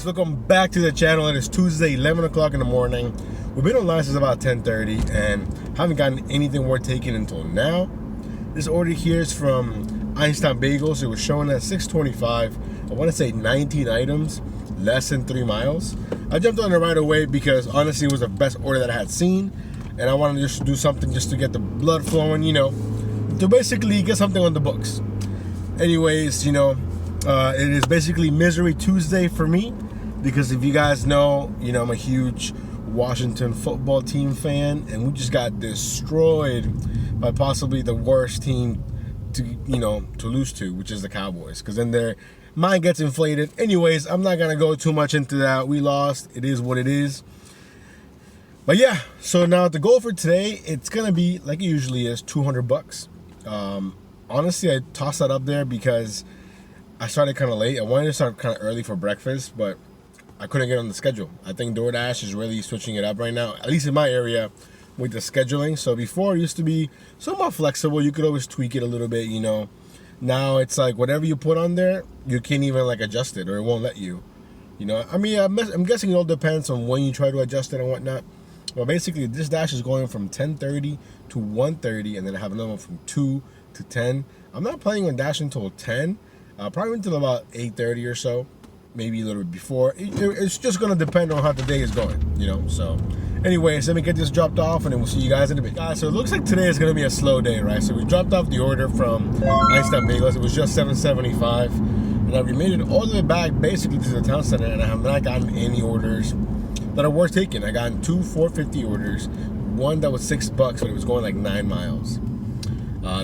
welcome back to the channel. It is Tuesday, 11 o'clock in the morning. We've been online since about 10:30 and haven't gotten anything worth taking until now. This order here is from Einstein Bagels. It was showing at $6.25. I want to say 19 items, less than 3 miles. I jumped on it right away because honestly it was the best order that I had seen, and I wanted to just do something just to get the blood flowing, you know, to basically get something on the books. Anyways, you know, it is basically Misery Tuesday for me because if you guys know, you know, I'm a huge Washington football team fan, and we just got destroyed by possibly the worst team to lose to, which is the Cowboys, because then their mind gets inflated. Anyways, I'm not gonna go too much into that. We lost. It is what it is. But yeah, so now the goal for today, it's gonna be like it usually is, $200. Honestly, I tossed that up there because I started kind of late. I wanted to start kind of early for breakfast, but I couldn't get on the schedule. I think DoorDash is really switching it up right now, at least in my area, with the scheduling. So before it used to be somewhat flexible. You could always tweak it a little bit, you know. Now it's like whatever you put on there, you can't even like adjust it, or it won't let you. You know, I mean, I'm guessing it all depends on when you try to adjust it and whatnot. Well, basically, this dash is going from 10:30 to 1:30, and then I have another one from 2 to 10. I'm not planning on dashing until 10. Probably until about 8:30 or so, maybe a little bit before. It's just gonna depend on how the day is going, you know. So, anyways, let me get this dropped off, and then we'll see you guys in a bit. Guys, so it looks like today is gonna be a slow day, right? So we dropped off the order from Einstein Bagels. It was just $7.75, and we made it all the way back basically to the town center, and I have not gotten any orders that are worth taking. I got 2 450 orders, one that was $6, but it was going like 9 miles.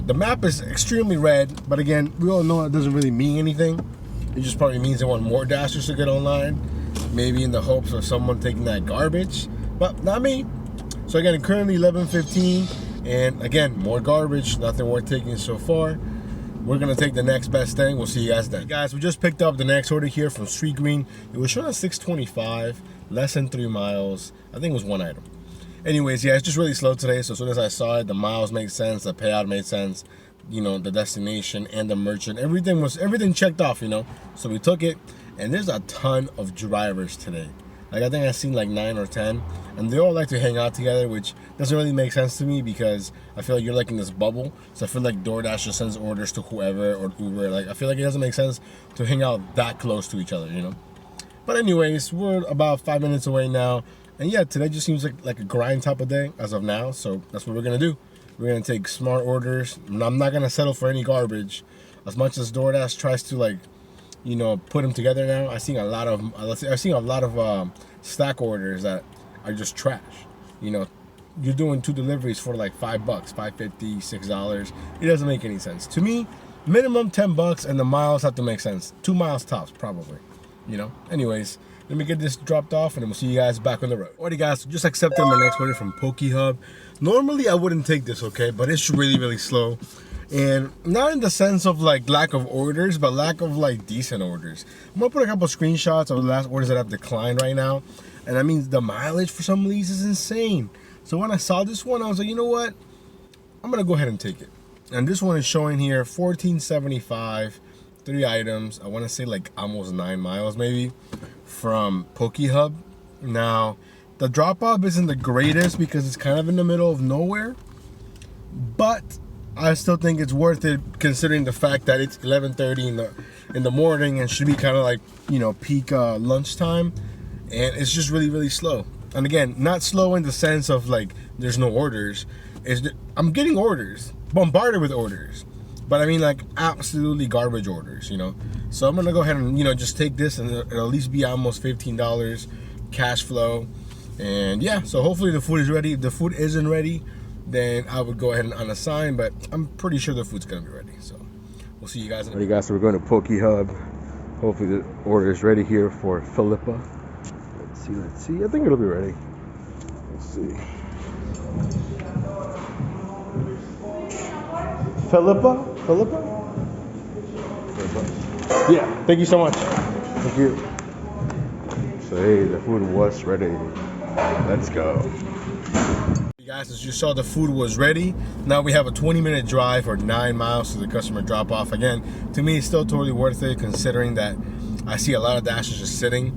The map is extremely red, but again, we all know it doesn't really mean anything. It just probably means they want more dashers to get online, maybe in the hopes of someone taking that garbage, but not me. So again, currently 11:15, and again, more garbage, nothing worth taking so far. We're gonna take the next best thing. We'll see you guys then. Hey guys, we just picked up the next order here from Street Green. It was showing at $6.25, less than 3 miles. I think it was one item. Anyways, yeah, it's just really slow today. So as soon as I saw it, the miles made sense, the payout made sense, you know, the destination and the merchant, everything checked off, you know. So we took it, and there's a ton of drivers today. Like I think I've seen like 9 or 10, and they all like to hang out together, which doesn't really make sense to me because I feel like you're like in this bubble. So I feel like DoorDash just sends orders to whoever, or Uber. Like I feel like it doesn't make sense to hang out that close to each other, you know. But anyways, we're about 5 minutes away now. And yeah, today just seems like a grind type of day as of now. So that's what we're going to do. We're going to take smart orders. I'm not going to settle for any garbage. As much as DoorDash tries to, like, you know, put them together now, I've seen a lot of stack orders that are just trash. You know, you're doing 2 deliveries for like $5, $5.50, $6. It doesn't make any sense. To me, minimum $10, and the miles have to make sense. 2 miles tops, probably. You know, anyways, let me get this dropped off, and then we'll see you guys back on the road. Alrighty guys, so just accepted my next order from PokeHub. Normally I wouldn't take this, okay, but it's really, really slow. And not in the sense of like lack of orders, but lack of like decent orders. I'm gonna put a couple screenshots of the last orders that I've declined right now. And that means the mileage for some of these is insane. So when I saw this one, I was like, you know what? I'm gonna go ahead and take it. And this one is showing here $14.75. 3 items. I want to say like almost 9 miles maybe from PokeHub. Now the drop off isn't the greatest because it's kind of in the middle of nowhere, but I still think it's worth it considering the fact that it's 11:30 in the morning and should be kind of like, you know, peak lunchtime, and it's just really, really slow. And again, not slow in the sense of like there's no orders. I'm getting orders, bombarded with orders. But I mean like absolutely garbage orders, you know. So I'm gonna go ahead and, you know, just take this, and it'll at least be almost $15 cash flow. And yeah, so hopefully the food is ready. If the food isn't ready, then I would go ahead and unassign, but I'm pretty sure the food's gonna be ready. So we'll see you guys. Alright guys, so we're going to PokeHub. Hopefully the order is ready here for Philippa. Let's see. I think it'll be ready. Let's see. Philippa? Yeah, thank you so much. Thank you. So hey, the food was ready. Let's go. You guys, as you saw, the food was ready. Now we have a 20-minute drive or 9 miles to the customer drop off. Again, to me it's still totally worth it considering that I see a lot of dashers just sitting.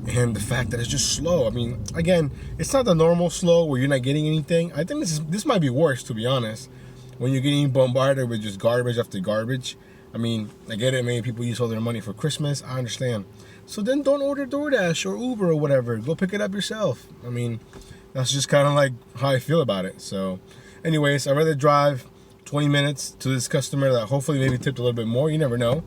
and the fact that it's just slow. I mean, again, it's not the normal slow where you're not getting anything. I think this might be worse, to be honest, when you're getting bombarded with just garbage after garbage. I mean, I get it, maybe people use all their money for Christmas, I understand. So then don't order DoorDash or Uber or whatever. Go pick it up yourself. I mean, that's just kind of like how I feel about it. So anyways, I'd rather drive 20 minutes to this customer that hopefully maybe tipped a little bit more. You never know.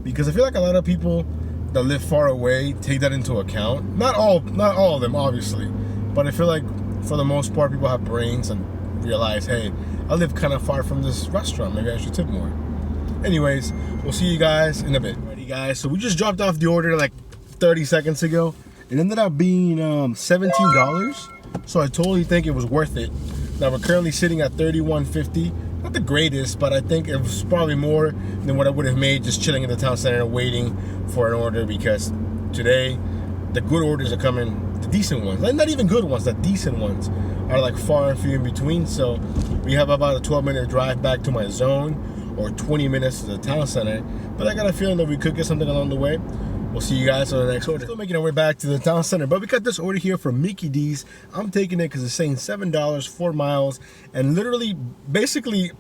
Because I feel like a lot of people that live far away take that into account. Not all of them, obviously. But I feel like for the most part, people have brains and realize, hey, I live kind of far from this restaurant. Maybe I should tip more. Anyways, we'll see you guys in a bit. Alrighty, guys. So we just dropped off the order like 30 seconds ago. It ended up being $17. So I totally think it was worth it. Now we're currently sitting at $31.50. Not the greatest, but I think it was probably more than what I would have made just chilling in the town center waiting for an order, because today the good orders are coming, the decent ones, not even good ones, the decent ones are like far and few in between. So we have about a 12-minute drive back to my zone, or 20 minutes to the town center, but I got a feeling that we could get something along the way. We'll see you guys on the next order. Still making our way back to the town center, but we got this order here from Mickey D's. I'm taking it because it's saying $7, 4 miles, and literally, basically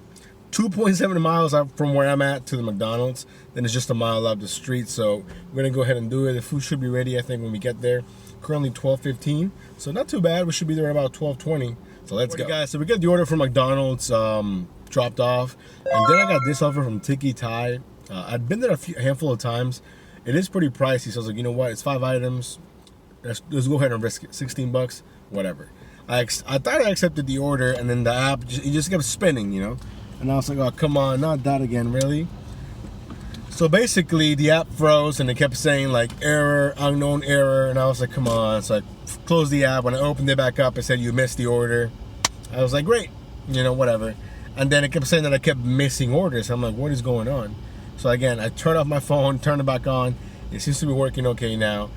2.7 miles out from where I'm at to the McDonald's. Then it's just a mile up the street, so we're gonna go ahead and do it. The food should be ready, I think, when we get there. Currently 12:15, so not too bad. We should be there about 12:20. So let's go, guys. So we got the order from McDonald's dropped off, and then I got this offer from Tiki Thai. I've been there a handful of times. It is pretty pricey, so I was like, you know what? It's 5 items. Let's go ahead and risk it. 16 bucks, whatever. I thought I accepted the order, and then the app, it just kept spinning, you know? And I was like, oh, come on, not that again, really? So basically, the app froze, and it kept saying, like, error, unknown error, and I was like, come on. So I closed the app. When I opened it back up, it said, you missed the order. I was like, great, you know, whatever. And then it kept saying that I kept missing orders. I'm like, what is going on? So again, I turned off my phone, turned it back on. It seems to be working okay now.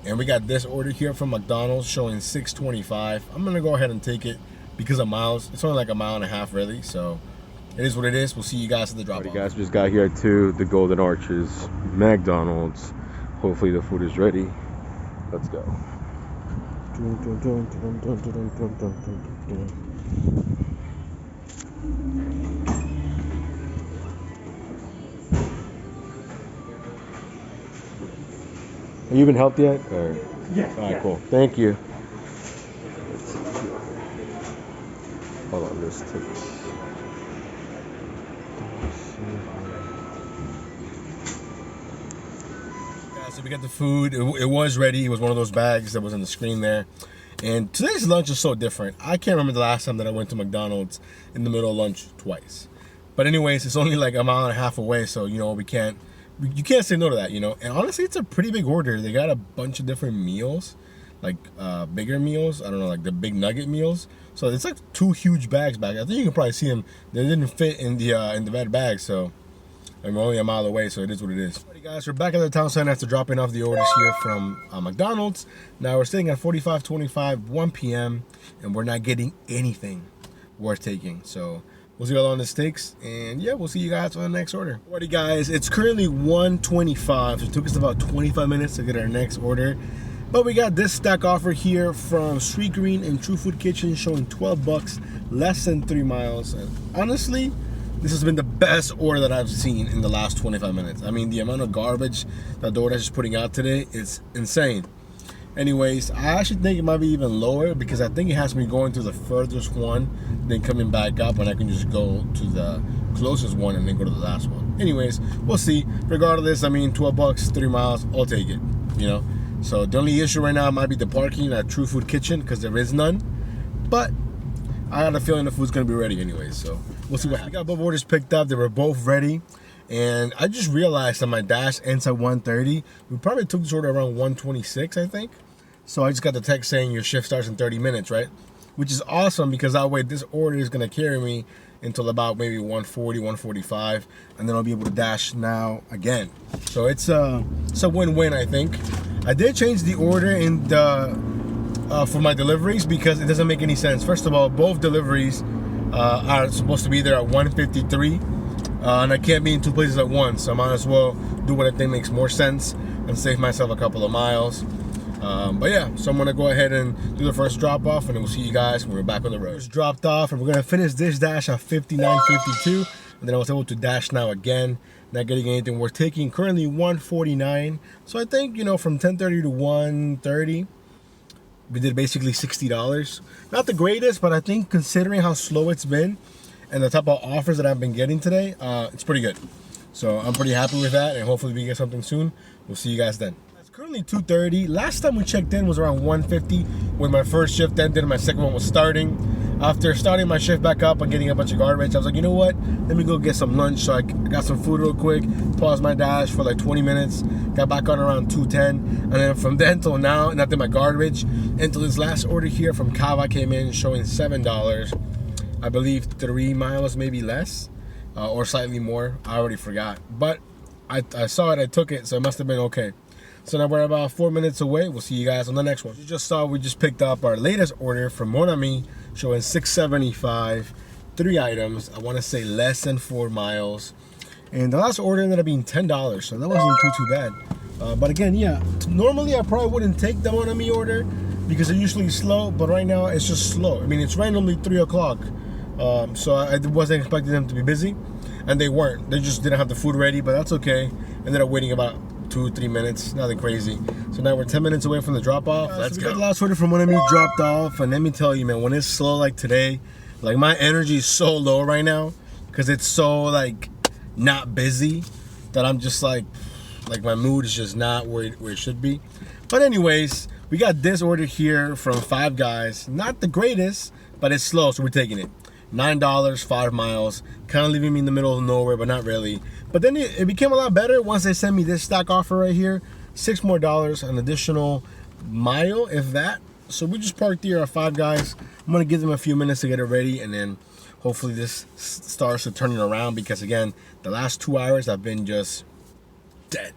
And we got this order here from McDonald's showing $6.25. I'm gonna go ahead and take it because of miles. It's only like a mile and a half, really. So it is what it is. We'll see you guys at the drop-off. Alright, guys, just got here to the Golden Arches McDonald's. Hopefully the food is ready. Let's go. Have you been helped yet? Or? Yes. Alright, cool. Thank you. Hold on, let's take this. So we got the food. It was ready. It was one of those bags that was on the screen there. And today's lunch is so different. I can't remember the last time that I went to McDonald's in the middle of lunch twice. But anyways, it's only like a mile and a half away, so you know you can't say no to that, you know. And honestly, it's a pretty big order. They got a bunch of different meals, like bigger meals. I don't know, like the big nugget meals. So it's like 2 huge bags back. I think you can probably see them. They didn't fit in the red bag, so I'm only a mile away, so it is what it is. Alrighty, guys, we're back at the town center after dropping off the orders here from McDonald's. Now we're sitting at 45:25, 1 p.m., and we're not getting anything worth taking. So we'll see how long this takes, and yeah, we'll see you guys on the next order. Alrighty, guys, it's currently 1:25, so it took us about 25 minutes to get our next order. But we got this stack offer here from Sweet Green and True Food Kitchen showing 12 bucks, less than 3 miles. And honestly, this has been the best order that I've seen in the last 25 minutes. I mean, the amount of garbage that DoorDash is putting out today is insane. Anyways, I actually think it might be even lower because I think it has me going to the furthest one, then coming back up, and I can just go to the closest one and then go to the last one. Anyways, we'll see. Regardless, I mean, 12 bucks, 3 miles, I'll take it, you know. So the only issue right now might be the parking at True Food Kitchen because there is none. But I got a feeling the food's gonna be ready anyways, so we'll see what happens. I got both orders picked up. They were both ready. And I just realized that my dash ends at 1:30. We probably took this order around 1:26, I think. So I just got the text saying your shift starts in 30 minutes, right? Which is awesome because that way this order is gonna carry me until about maybe 1:40, 1:45, and then I'll be able to dash now again. So it's a win-win, I think. I did change the order in the for my deliveries because it doesn't make any sense. First of all, both deliveries are supposed to be there at 1:53, and I can't be in 2 places at once, so I might as well do what I think makes more sense and save myself a couple of miles. But yeah, so I'm gonna go ahead and do the first drop off, and then we'll see you guys when we're back on the road. Just dropped off, and we're gonna finish this dash at 59.52, and then I was able to dash now again, not getting anything worth taking. Currently 149, so I think, you know, from 10:30 to 1:30, we did basically $60. Not the greatest, but I think considering how slow it's been and the type of offers that I've been getting today, it's pretty good. So I'm pretty happy with that, and hopefully we get something soon. We'll see you guys then. It's currently 2:30. Last time we checked in was around 1:50 when my first shift ended and my second one was starting. After starting my shift back up and getting a bunch of garbage, I was like, you know what? Let me go get some lunch. So I got some food real quick, paused my dash for like 20 minutes, got back on around 2:10, and then from then till now, nothing but garbage. Until this last order here from Kava came in showing $7. I believe 3 miles, maybe less, or slightly more. I already forgot. But I saw it, I took it, so it must have been okay. So now we're about 4 minutes away. We'll see you guys on the next one. You just saw we just picked up our latest order from Mon Ami, showing $6.75, 3 items. I want to say less than 4 miles. And the last order ended up being $10, so that wasn't too bad. But again, yeah, normally I probably wouldn't take the Mon Ami order because they're usually slow, but right now it's just slow. I mean, it's randomly 3 o'clock, so I wasn't expecting them to be busy, and they weren't. They just didn't have the food ready, but that's okay. Ended up waiting about 2-3 minutes, nothing crazy. So now we're 10 minutes away from the drop off. Let's go. The last order from Mon Ami dropped off, and let me tell you, man, when it's slow like today, like my energy is so low right now because it's so like not busy that I'm just like my mood is just not where it should be. But anyways, we got this order here from Five Guys. Not the greatest, but it's slow, so we're taking it. $9, 5 miles, kind of leaving me in the middle of nowhere, but not really. But then it became a lot better once they sent me this stack offer right here. $6 more, an additional mile, if that. So we just parked here at Five Guys. I'm gonna give them a few minutes to get it ready, and then hopefully this starts to turn it around, because again, the last 2 hours I've been just dead.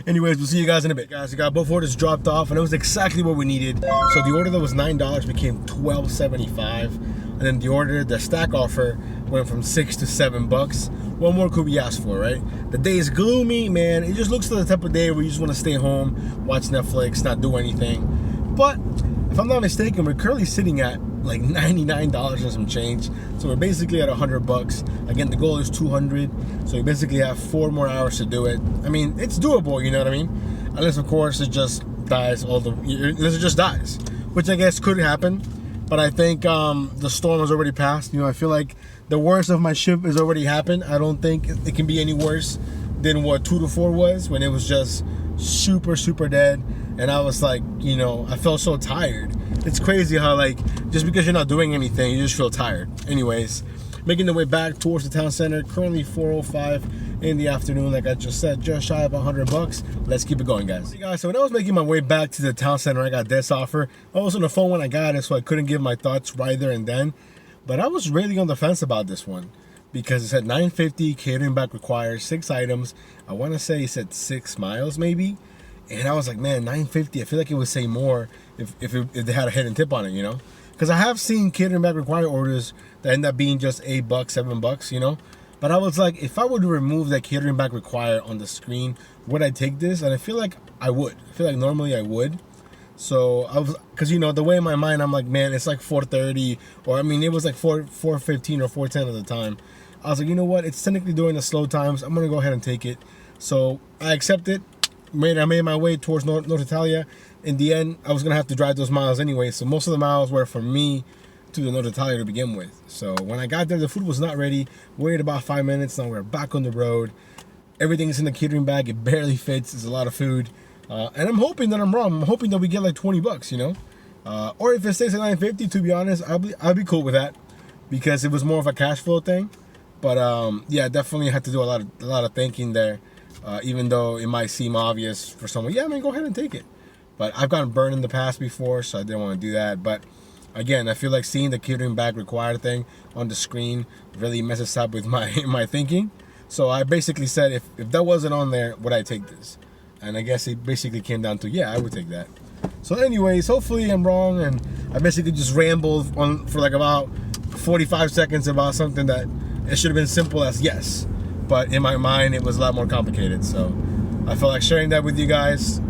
Anyways, we'll see you guys in a bit. Guys, we got both orders dropped off, and it was exactly what we needed. So the order that was $9 became $12.75, and then the stack offer went from $6 to $7. What more could we ask for, right? The day is gloomy, man. It just looks like the type of day where you just want to stay home, watch Netflix, not do anything. But if I'm not mistaken, we're currently sitting at like $99 and some change. So we're basically at $100. Again, the goal is 200. So we basically have 4 more hours to do it. I mean, it's doable, you know what I mean? Unless, of course, it just dies unless it just dies, which I guess could happen. But I think the storm has already passed. You know, I feel like the worst of my ship has already happened. I don't think it can be any worse than what 2 to 4 was, when it was just super dead. And I was like, you know, I felt so tired. It's crazy how, like, just because you're not doing anything, you just feel tired. Anyways, making the way back towards the town center. Currently 4:05 in the afternoon, like I just said, just shy of $100. Let's keep it going, guys. Hey guys, so when I was making my way back to the town center, I got this offer. I was on the phone when I got it, so I couldn't give my thoughts right there and then. But I was really on the fence about this one, because it said $9.50, catering back required, 6 items. I want to say it said 6 miles maybe. And I was like, man, $9.50. I feel like it would say more if they had a hidden tip on it, you know? Because I have seen catering back required orders that end up being just $8, $7, you know? But I was like, if I were to remove that catering back required on the screen, would I take this? And I feel like I would. I feel like normally I would. So I was, because, you know, the way in my mind, I'm like, man, it's like 4:30, or I mean, it was like 4:15 or 4:10 at the time. I was like, you know what? It's technically during the slow times. I'm gonna go ahead and take it. So I accepted. I made my way towards North Italia. In the end, I was gonna have to drive those miles anyway. So most of the miles were from me to the North Italia to begin with. So when I got there, the food was not ready. Waited about 5 minutes. Now we're back on the road. Everything is in the catering bag. It barely fits. It's a lot of food. And I'm hoping that I'm wrong. I'm hoping that we get like $20, you know? Or if it stays at $9.50, to be honest, I'll be cool with that, because it was more of a cash flow thing. But yeah, definitely had to do a lot of thinking there. Even though it might seem obvious for someone, yeah, man, go ahead and take it. But I've gotten burned in the past before, so I didn't want to do that. But again, I feel like seeing the catering bag required thing on the screen really messes up with my thinking. So I basically said, if that wasn't on there, would I take this? And I guess it basically came down to, yeah, I would take that. So anyways, hopefully I'm wrong, and I basically just rambled on for like about 45 seconds about something that it should have been simple as yes. But in my mind, it was a lot more complicated. So I felt like sharing that with you guys.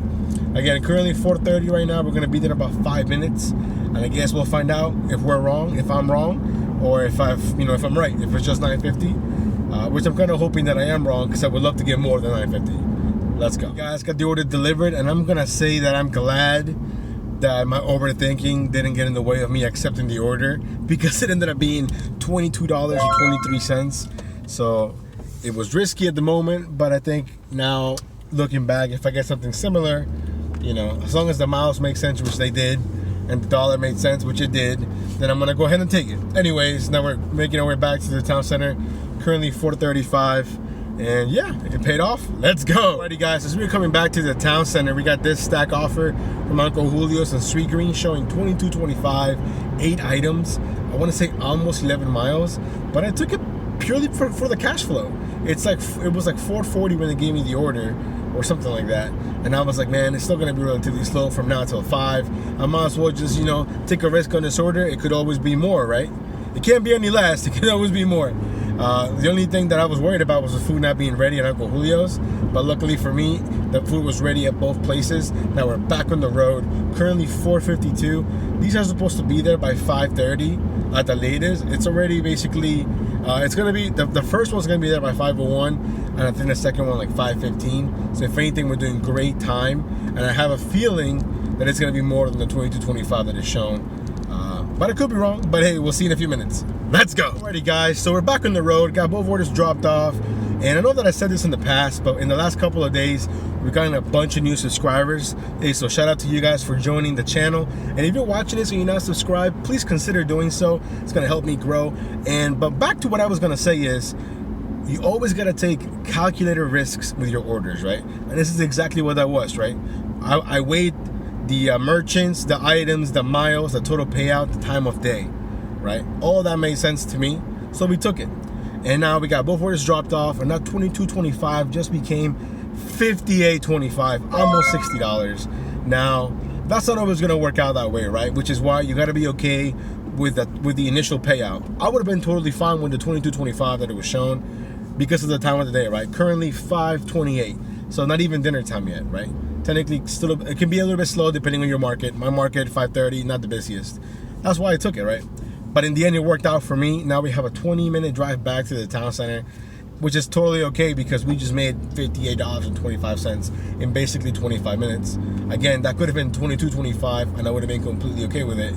Again, currently 4:30 right now. We're gonna be there in about 5 minutes, and I guess we'll find out if we're wrong, if I'm wrong, or if if I'm right. If it's just 950, which I'm kind of hoping that I am wrong, because I would love to get more than 950. Let's go. Guys, got the order delivered, and I'm gonna say that I'm glad that my overthinking didn't get in the way of me accepting the order, because it ended up being $22.23. So it was risky at the moment, but I think now looking back, if I get something similar, as long as the miles make sense, which they did, and the dollar made sense, which it did, then I'm gonna go ahead and take it. Anyways, now we're making our way back to the town center. Currently 4:35. And yeah, it paid off. Let's go. Alrighty guys, as we're coming back to the town center, we got this stack offer from Uncle Julio's and Sweet Green showing $22.25, 8 items. I want to say almost 11 miles, but I took it purely for the cash flow. It was like $4.40 when they gave me the order or something like that. And I was like, man, it's still gonna be relatively slow from now till 5. I might as well just, take a risk on this order. It could always be more, right? It can't be any less. It could always be more. The only thing that I was worried about was the food not being ready at Uncle Julio's, but luckily for me, the food was ready at both places. Now we're back on the road. Currently 4:52. These are supposed to be there by 5:30 at the latest. It's already basically, it's gonna be, the first one's gonna be there by 5:01, and I think the second one like 5:15. So if anything, we're doing great time, and I have a feeling that it's gonna be more than the 22.25 that is shown. But I could be wrong, but hey, we'll see in a few minutes. Let's go. Alrighty guys, so we're back on the road, got both orders dropped off, and I know that I said this in the past, but in the last couple of days, we've gotten a bunch of new subscribers. Hey, so shout out to you guys for joining the channel, and if you're watching this and you're not subscribed, please consider doing so. It's gonna help me grow. But back to what I was gonna say is, you always gotta take calculated risks with your orders, right? And this is exactly what that was, right? I weighed the merchants, the items, the miles, the total payout, the time of day, right? All that made sense to me, so we took it. And now we got both orders dropped off, and that $22.25 just became $58.25, almost $60. Now, that's not always gonna work out that way, right? Which is why you gotta be okay with the initial payout. I would have been totally fine with the $22.25 that it was shown because of the time of the day, right? Currently 5:28, so not even dinner time yet, right? Technically, still, it can be a little bit slow depending on your market. My market, 5:30, not the busiest. That's why I took it, right? But in the end, it worked out for me. Now we have a 20-minute drive back to the town center, which is totally okay because we just made $58.25 in basically 25 minutes. Again, that could have been $22.25, and I would have been completely okay with it.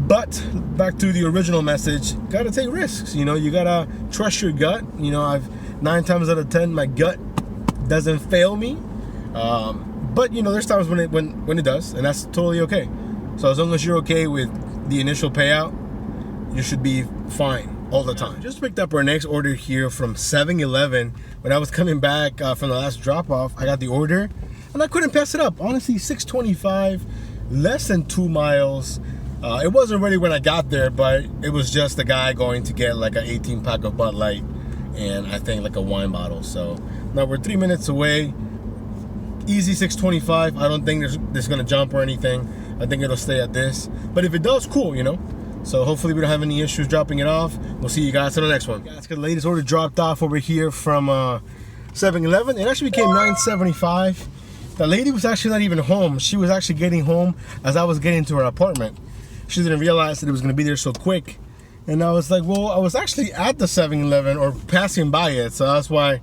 But back to the original message, gotta take risks. You gotta trust your gut. I've 9 times out of 10, my gut doesn't fail me. But there's times when it does, and that's totally okay. So as long as you're okay with the initial payout, you should be fine all the time. Just picked up our next order here from 7-Eleven. When I was coming back from the last drop off, I got the order, and I couldn't pass it up. Honestly, $6.25, less than 2 miles. It wasn't ready when I got there, but it was just a guy going to get like an 18-pack of Bud Light and I think like a wine bottle. So now we're 3 minutes away. Easy $6.25. I don't think there's gonna jump or anything. I think it'll stay at this. But if it does, cool, So hopefully we don't have any issues dropping it off. We'll see you guys on the next one. Guys, got the latest order dropped off over here from 7-Eleven. It actually became $9.75. The lady was actually not even home. She was actually getting home as I was getting to her apartment. She didn't realize that it was gonna be there so quick. And I was like, well, I was actually at the 7-Eleven or passing by it, so that's why,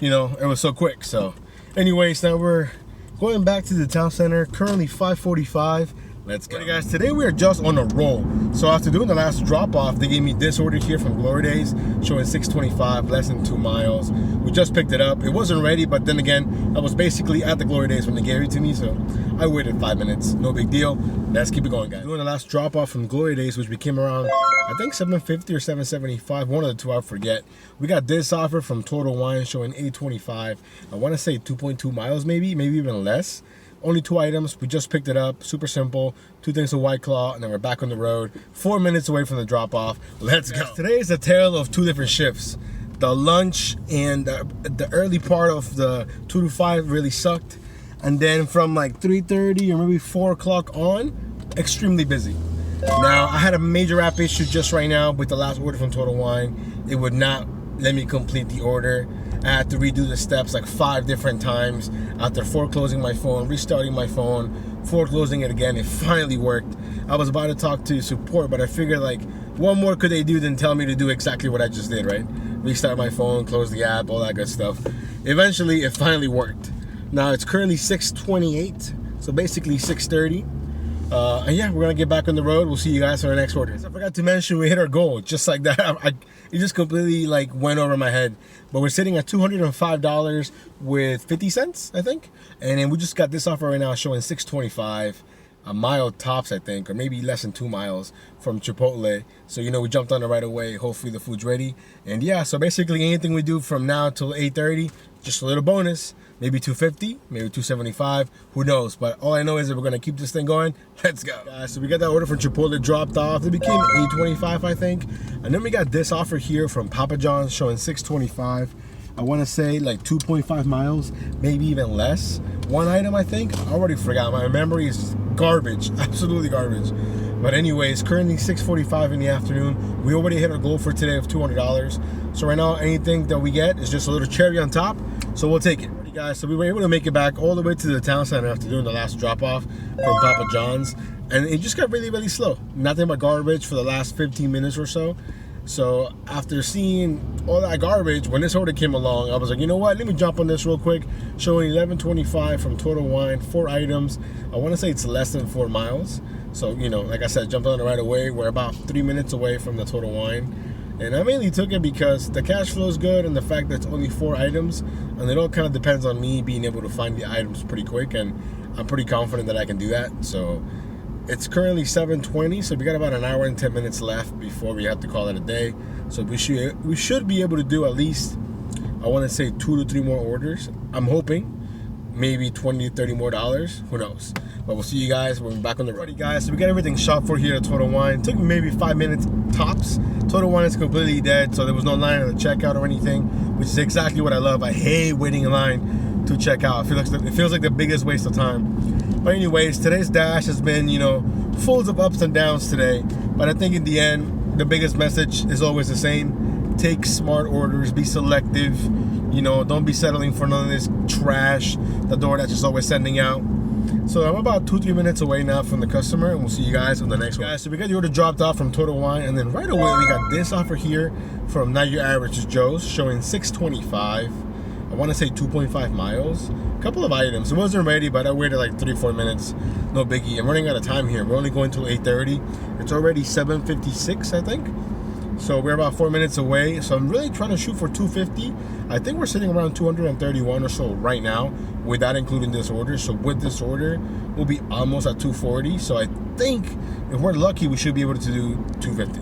it was so quick. So anyways, now we're going back to the town center. Currently 5:45. Let's go. Alright guys, today we are just on a roll. So after doing the last drop off, they gave me this order here from Glory Days, showing $6.25, less than 2 miles. We just picked it up. It wasn't ready, but then again, I was basically at the Glory Days when they gave it to me, so I waited 5 minutes. No big deal. Let's keep it going, guys. Doing the last drop off from Glory Days, which became around, I think 750 or 775, one of the two, I forget. We got this offer from Total Wine showing $8.25. I want to say 2.2 miles, maybe even less. Only 2 items. We just picked it up. Super simple. 2 things of White Claw, and then we're back on the road. 4 minutes away from the drop off. Let's go. Today is a tale of 2 different shifts. The lunch and the early part of the 2 to 5 really sucked, and then from like 3:30 or maybe 4 o'clock on, extremely busy. Now I had a major app issue just right now with the last order from Total Wine. It would not let me complete the order. I had to redo the steps like 5 different times after foreclosing my phone, restarting my phone, foreclosing it again. It finally worked. I was about to talk to support, but I figured like, what more could they do than tell me to do exactly what I just did, right? Restart my phone, close the app, all that good stuff. Eventually, it finally worked. Now it's currently 6:28, so basically 6:30. And yeah, we're gonna get back on the road. We'll see you guys for our next order. I forgot to mention we hit our goal just like that. It just completely like went over my head. But we're sitting at $205 with 50 cents, I think. And then we just got this offer right now showing 625, a mile tops, I think, or maybe less than 2 miles from Chipotle. So you know, we jumped on it right away. Hopefully the food's ready. And yeah, so basically anything we do from now till 8:30, just a little bonus. Maybe 250, maybe 275, who knows? But all I know is that we're gonna keep this thing going. Let's go. Guys, so we got that order from Chipotle dropped off. It became $8.25, I think. And then we got this offer here from Papa John's showing $6.25. I wanna say like 2.5 miles, maybe even less. One item, I think. I already forgot. My memory is garbage, absolutely garbage. But anyways, currently 6:45 in the afternoon. We already hit our goal for today of $200. So right now, anything that we get is just a little cherry on top. So we'll take it. Guys, so we were able to make it back all the way to the town center after doing the last drop off from Papa John's, and it just got really slow. Nothing but garbage for the last 15 minutes or so. So after seeing all that garbage, when this order came along, I was like, you know what, let me jump on this real quick. Showing $11.25 from Total Wine, 4 items. I want to say it's less than 4 miles. So you know, like I said, jumped on it right away. We're about 3 minutes away from the Total Wine. And I mainly took it because the cash flow is good and the fact that it's only 4 items, and it all kind of depends on me being able to find the items pretty quick, and I'm pretty confident that I can do that. So it's currently 7:20, so we got about an hour and 10 minutes left before we have to call it a day. So we should be able to do at least, I want to say 2 to 3 more orders. I'm hoping maybe $20 to $30 more, who knows. But we'll see you guys when we're back on the road. Guys, so we got everything shot for here at Total Wine. It took me maybe 5 minutes tops. Total Wine is completely dead, so there was no line at the checkout or anything, which is exactly what I love. I hate waiting in line to check out. It feels like the biggest waste of time. But anyways, today's dash has been, you know, full of ups and downs today. But I think in the end, the biggest message is always the same. Take smart orders, be selective. You know, don't be settling for none of this trash the DoorDash is always sending out. So I'm about 2-3 minutes away now from the customer, and we'll see you guys on the next one. Guys, so we got the order dropped off from Total Wine, and then right away we got this offer here from Not Your Average Joe's showing $6.25. I want to say 2.5 miles. A couple of items. It wasn't ready, but I waited like 3-4 minutes. No biggie. I'm running out of time here. We're only going till 8:30. It's already 7:56, I think. So we're about 4 minutes away. So I'm really trying to shoot for 250. I think we're sitting around 231 or so right now, without including this order. So with this order, we'll be almost at 240. So I think if we're lucky, we should be able to do 250.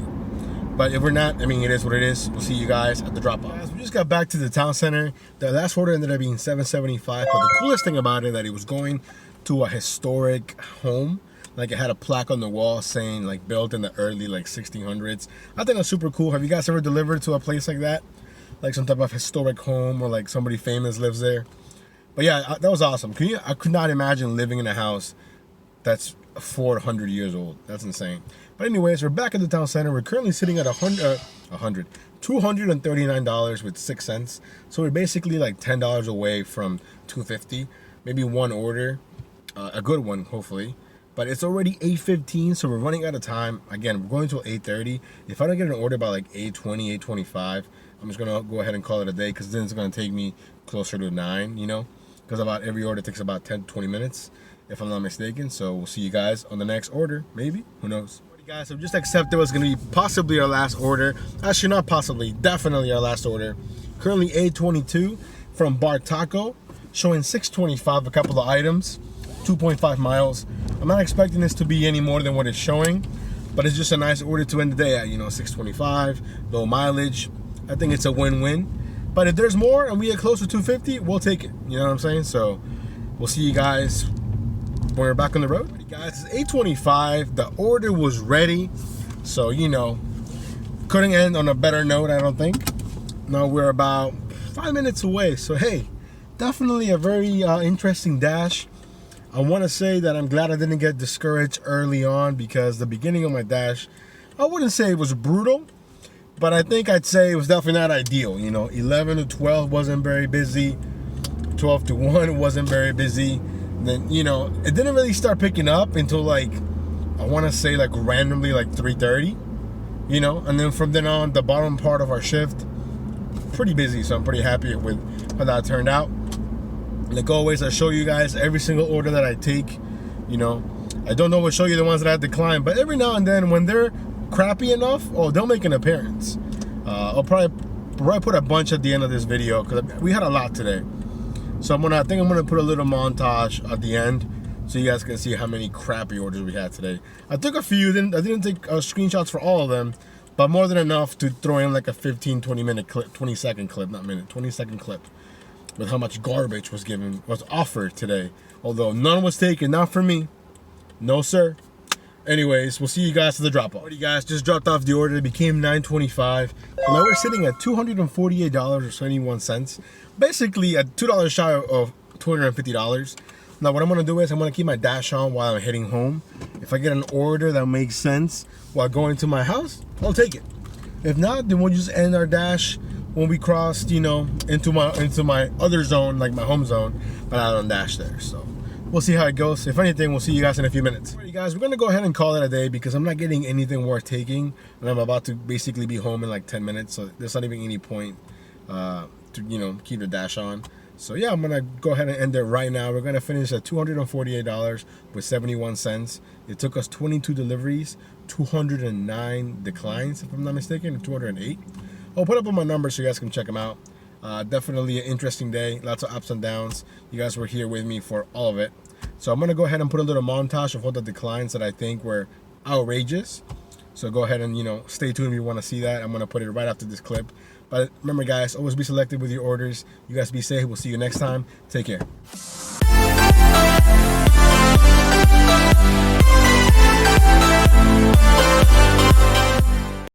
But if we're not, I mean, it is what it is. We'll see you guys at the drop-off. We just got back to the town center. The last order ended up being $7.75. But the coolest thing about it, that it was going to a historic home. Like, it had a plaque on the wall saying like built in the early like 1600s. I think that's super cool. Have you guys ever delivered to a place like that? Like some type of historic home, or like somebody famous lives there? But yeah, that was awesome. I could not imagine living in a house that's 400 years old. That's insane. But anyways, we're back at the town center. We're currently sitting at $239 with 6 cents. So we're basically like $10 away from 250. Maybe one order, a good one, hopefully. But it's already 8:15, so we're running out of time. Again, we're going till 8:30. If I don't get an order by like 8:20, 8:25, I'm just gonna go ahead and call it a day, because then it's gonna take me closer to 9, you know? Because about every order takes about 10 to 20 minutes, if I'm not mistaken. So we'll see you guys on the next order, maybe, who knows? Guys, so just accepted what's gonna be possibly our last order. Actually, not possibly, definitely our last order. Currently 8:22 from Bar Taco, showing $6.25, a couple of items, 2.5 miles. I'm not expecting this to be any more than what it's showing, but it's just a nice order to end the day at, you know, 6.25, low mileage. I think it's a win-win. But if there's more and we get close to 250, we'll take it. You know what I'm saying? So we'll see you guys when we're back on the road. Guys, it's 8:25. The order was ready, so you know, couldn't end on a better note, I don't think. Now we're about 5 minutes away, so hey, definitely a very interesting dash. I want to say that I'm glad I didn't get discouraged early on, because the beginning of my dash, I wouldn't say it was brutal, but I think I'd say it was definitely not ideal. 11 to 12 wasn't very busy. 12 to 1 wasn't very busy. Then, it didn't really start picking up until like, I want to say like randomly like 3:30, and then from then on, the bottom part of our shift, pretty busy. So I'm pretty happy with how that turned out. Like always, I show you guys every single order that I take. I don't always show you the ones that I decline, but every now and then when they're crappy enough, they'll make an appearance. I'll probably put a bunch at the end of this video because we had a lot today. So I think I'm gonna put a little montage at the end so you guys can see how many crappy orders we had today. I took a few, I didn't take screenshots for all of them, but more than enough to throw in like a 15-20 minute clip, 20-second clip, not minute, 20-second clip with how much garbage was offered today. Although none was taken, not for me. No sir. Anyways, we'll see you guys at the drop off. Alrighty guys, just dropped off the order. It became $9.25. So now we're sitting at $248.71. Basically a $2 shy of $250. Now what I'm gonna do is I'm gonna keep my dash on while I'm heading home. If I get an order that makes sense while going to my house, I'll take it. If not, then we'll just end our dash when we crossed, into my other zone, like my home zone, but I don't dash there. So we'll see how it goes. If anything, we'll see you guys in a few minutes. Alright guys, we're gonna go ahead and call it a day because I'm not getting anything worth taking, and I'm about to basically be home in like 10 minutes. So there's not even any point to keep the dash on. So yeah, I'm gonna go ahead and end it right now. We're gonna finish at $248.71. It took us 22 deliveries, 209 declines, if I'm not mistaken, 208. I'll put up on my numbers so you guys can check them out. Definitely an interesting day, lots of ups and downs. You guys were here with me for all of it. So I'm gonna go ahead and put a little montage of all the declines that I think were outrageous. So go ahead and stay tuned if you want to see that. I'm gonna put it right after this clip. But remember guys, always be selective with your orders. You guys be safe. We'll see you next time. Take care.